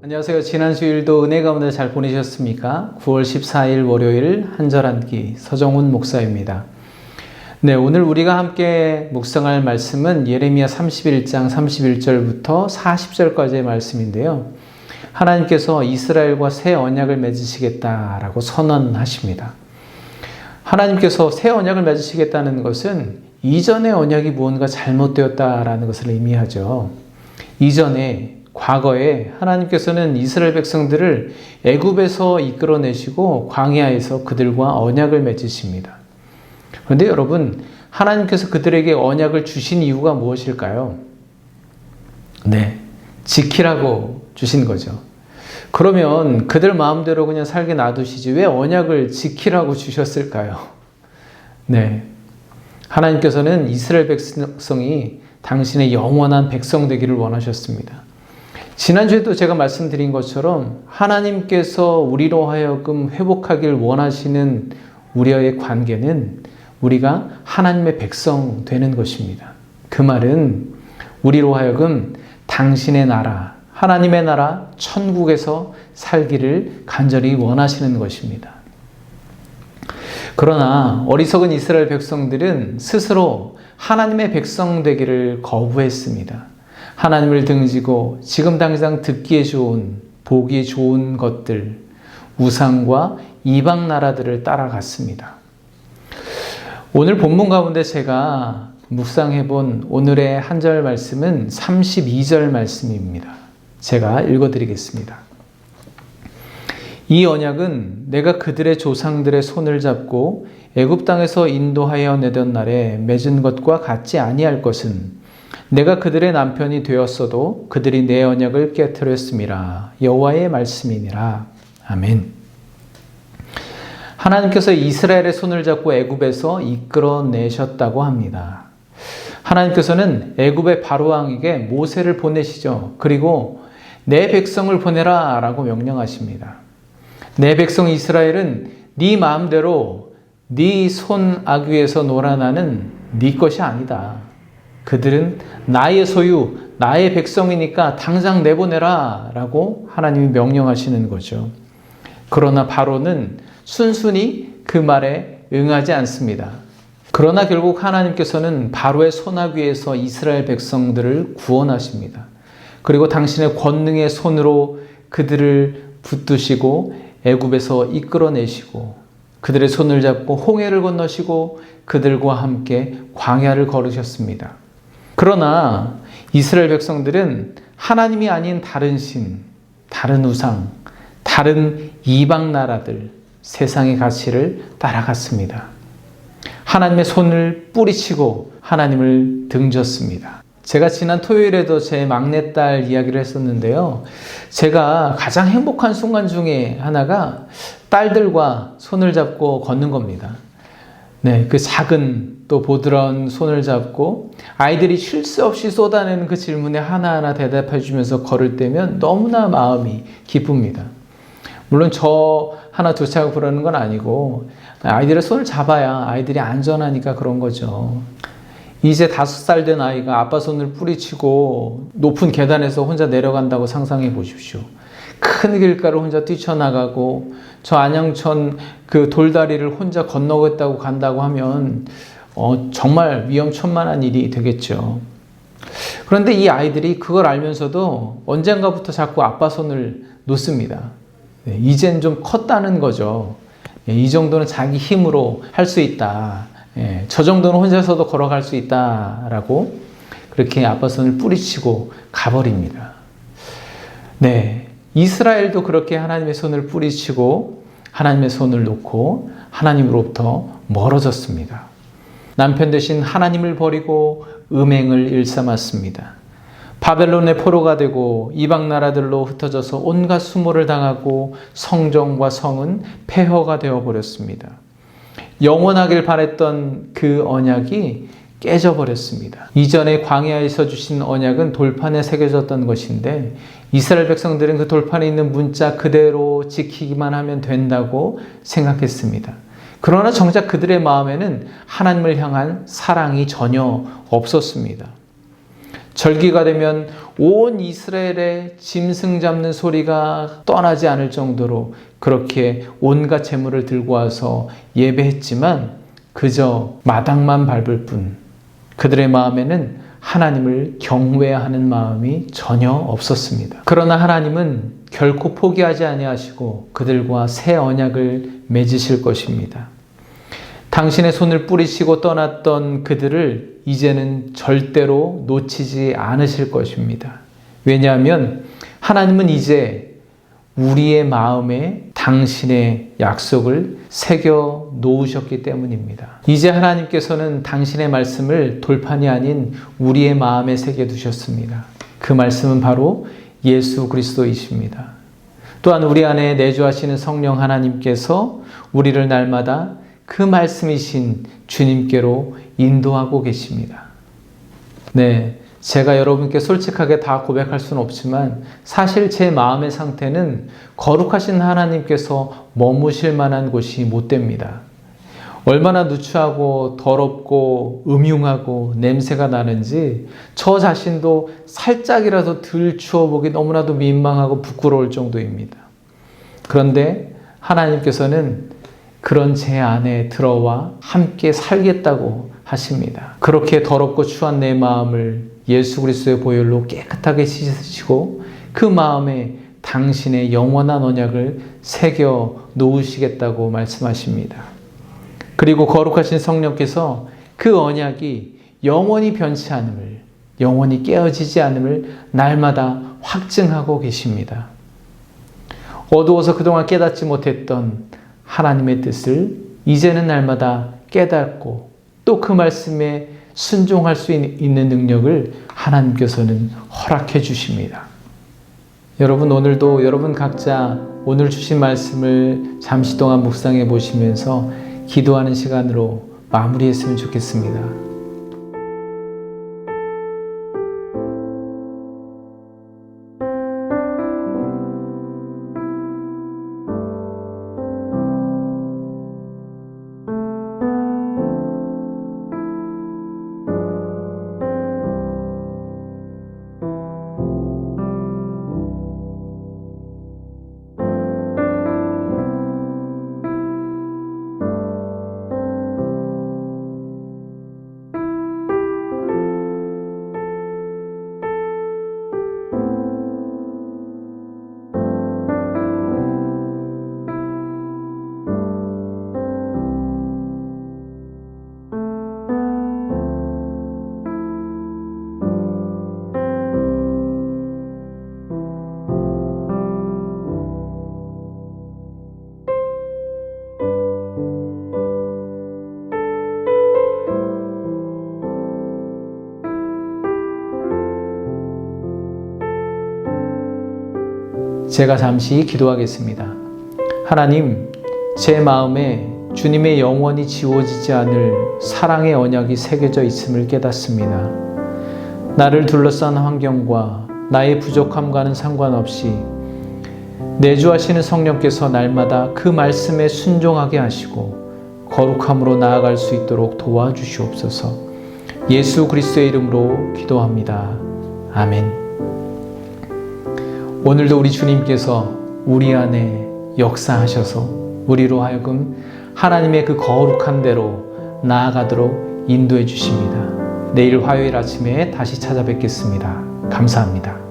안녕하세요. 지난 주일도 은혜 가운데 잘 보내셨습니까? 9월 14일 월요일 한절 한끼 서정훈 목사입니다. 네, 오늘 우리가 함께 묵상할 말씀은 예레미야 31장 31절부터 40절까지의 말씀인데요. 하나님께서 이스라엘과 새 언약을 맺으시겠다라고 선언하십니다. 하나님께서 새 언약을 맺으시겠다는 것은 이전의 언약이 무언가 잘못되었다라는 것을 의미하죠. 이전에 과거에 하나님께서는 이스라엘 백성들을 애굽에서 이끌어내시고 광야에서 그들과 언약을 맺으십니다. 그런데 여러분, 하나님께서 그들에게 언약을 주신 이유가 무엇일까요? 네, 지키라고 주신 거죠. 그러면 그들 마음대로 그냥 살게 놔두시지 왜 언약을 지키라고 주셨을까요? 네, 하나님께서는 이스라엘 백성이 당신의 영원한 백성 되기를 원하셨습니다. 지난주에도 제가 말씀드린 것처럼 하나님께서 우리로 하여금 회복하길 원하시는 우리와의 관계는 우리가 하나님의 백성 되는 것입니다. 그 말은 우리로 하여금 당신의 나라, 하나님의 나라, 천국에서 살기를 간절히 원하시는 것입니다. 그러나 어리석은 이스라엘 백성들은 스스로 하나님의 백성 되기를 거부했습니다. 하나님을 등지고 지금 당장 듣기에 좋은, 보기 좋은 것들, 우상과 이방 나라들을 따라갔습니다. 오늘 본문 가운데 제가 묵상해 본 오늘의 한절 말씀은 32절 말씀입니다. 제가 읽어드리겠습니다. 이 언약은 내가 그들의 조상들의 손을 잡고 애굽 땅에서 인도하여 내던 날에 맺은 것과 같지 아니할 것은 내가 그들의 남편이 되었어도 그들이 내 언약을 깨트렸음이라. 여호와의 말씀이니라. 아멘. 하나님께서 이스라엘의 손을 잡고 애굽에서 이끌어내셨다고 합니다. 하나님께서는 애굽의 바로왕에게 모세를 보내시죠. 그리고 내 백성을 보내라 라고 명령하십니다. 내 백성 이스라엘은 네 마음대로 네 손 아귀에서 놀아나는 네 것이 아니다. 그들은 나의 소유, 나의 백성이니까 당장 내보내라 라고 하나님이 명령하시는 거죠. 그러나 바로는 순순히 그 말에 응하지 않습니다. 그러나 결국 하나님께서는 바로의 손아귀에서 이스라엘 백성들을 구원하십니다. 그리고 당신의 권능의 손으로 그들을 붙드시고 애굽에서 이끌어내시고 그들의 손을 잡고 홍해를 건너시고 그들과 함께 광야를 걸으셨습니다. 그러나 이스라엘 백성들은 하나님이 아닌 다른 신, 다른 우상, 다른 이방 나라들, 세상의 가치를 따라갔습니다. 하나님의 손을 뿌리치고 하나님을 등졌습니다. 제가 지난 토요일에도 제 막내딸 이야기를 했었는데요. 제가 가장 행복한 순간 중에 하나가 딸들과 손을 잡고 걷는 겁니다. 네, 그 작은 또 보드라운 손을 잡고 아이들이 쉴 새 없이 쏟아내는 그 질문에 하나하나 대답해 주면서 걸을 때면 너무나 마음이 기쁩니다. 물론 저 하나 두 차고 그러는 건 아니고 아이들의 손을 잡아야 아이들이 안전하니까 그런 거죠. 이제 5살 된 아이가 아빠 손을 뿌리치고 높은 계단에서 혼자 내려간다고 상상해 보십시오. 큰 길가를 혼자 뛰쳐나가고 저 안양천 그 돌다리를 혼자 건너겠다고 간다고 하면 정말 위험천만한 일이 되겠죠. 그런데 이 아이들이 그걸 알면서도 언젠가부터 자꾸 아빠 손을 놓습니다. 네, 이젠 좀 컸다는 거죠. 이 정도는 자기 힘으로 할 수 있다. 저 정도는 혼자서도 걸어갈 수 있다라고 그렇게 아빠 손을 뿌리치고 가버립니다. 네, 이스라엘도 그렇게 하나님의 손을 뿌리치고 하나님의 손을 놓고 하나님으로부터 멀어졌습니다. 남편 대신 하나님을 버리고 음행을 일삼았습니다. 바벨론의 포로가 되고 이방 나라들로 흩어져서 온갖 수모를 당하고 성정과 성은 폐허가 되어버렸습니다. 영원하길 바랬던 그 언약이 깨져버렸습니다. 이전에 광야에서 주신 언약은 돌판에 새겨졌던 것인데 이스라엘 백성들은 그 돌판에 있는 문자 그대로 지키기만 하면 된다고 생각했습니다. 그러나 정작 그들의 마음에는 하나님을 향한 사랑이 전혀 없었습니다. 절기가 되면 온 이스라엘의 짐승 잡는 소리가 떠나지 않을 정도로 그렇게 온갖 제물을 들고 와서 예배했지만 그저 마당만 밟을 뿐 그들의 마음에는 하나님을 경외하는 마음이 전혀 없었습니다. 그러나 하나님은 결코 포기하지 아니하시고 그들과 새 언약을 맺으실 것입니다. 당신의 손을 뿌리시고 떠났던 그들을 이제는 절대로 놓치지 않으실 것입니다. 왜냐하면 하나님은 이제 우리의 마음에 당신의 약속을 새겨 놓으셨기 때문입니다. 이제 하나님께서는 당신의 말씀을 돌판이 아닌 우리의 마음에 새겨 두셨습니다. 그 말씀은 바로 예수 그리스도이십니다. 또한 우리 안에 내주하시는 성령 하나님께서 우리를 날마다 그 말씀이신 주님께로 인도하고 계십니다. 네, 제가 여러분께 솔직하게 다 고백할 수는 없지만 사실 제 마음의 상태는 거룩하신 하나님께서 머무실 만한 곳이 못 됩니다. 얼마나 누추하고 더럽고 음흉하고 냄새가 나는지 저 자신도 살짝이라도 덜 추워보기 너무나도 민망하고 부끄러울 정도입니다. 그런데 하나님께서는 그런 제 안에 들어와 함께 살겠다고 하십니다. 그렇게 더럽고 추한 내 마음을 예수 그리스도의 보혈로 깨끗하게 씻으시고 그 마음에 당신의 영원한 언약을 새겨 놓으시겠다고 말씀하십니다. 그리고 거룩하신 성령께서 그 언약이 영원히 변치 않음을, 영원히 깨어지지 않음을 날마다 확증하고 계십니다. 어두워서 그동안 깨닫지 못했던 하나님의 뜻을 이제는 날마다 깨닫고 또 그 말씀에 순종할 수 있는 능력을 하나님께서는 허락해 주십니다. 여러분, 오늘도 여러분 각자 오늘 주신 말씀을 잠시 동안 묵상해 보시면서 기도하는 시간으로 마무리했으면 좋겠습니다. 제가 잠시 기도하겠습니다. 하나님, 제 마음에 주님의 영원히 지워지지 않을 사랑의 언약이 새겨져 있음을 깨닫습니다. 나를 둘러싼 환경과 나의 부족함과는 상관없이 내주하시는 성령께서 날마다 그 말씀에 순종하게 하시고 거룩함으로 나아갈 수 있도록 도와주시옵소서. 예수 그리스도의 이름으로 기도합니다. 아멘. 오늘도 우리 주님께서 우리 안에 역사하셔서 우리로 하여금 하나님의 그 거룩한 대로 나아가도록 인도해 주십니다. 내일 화요일 아침에 다시 찾아뵙겠습니다. 감사합니다.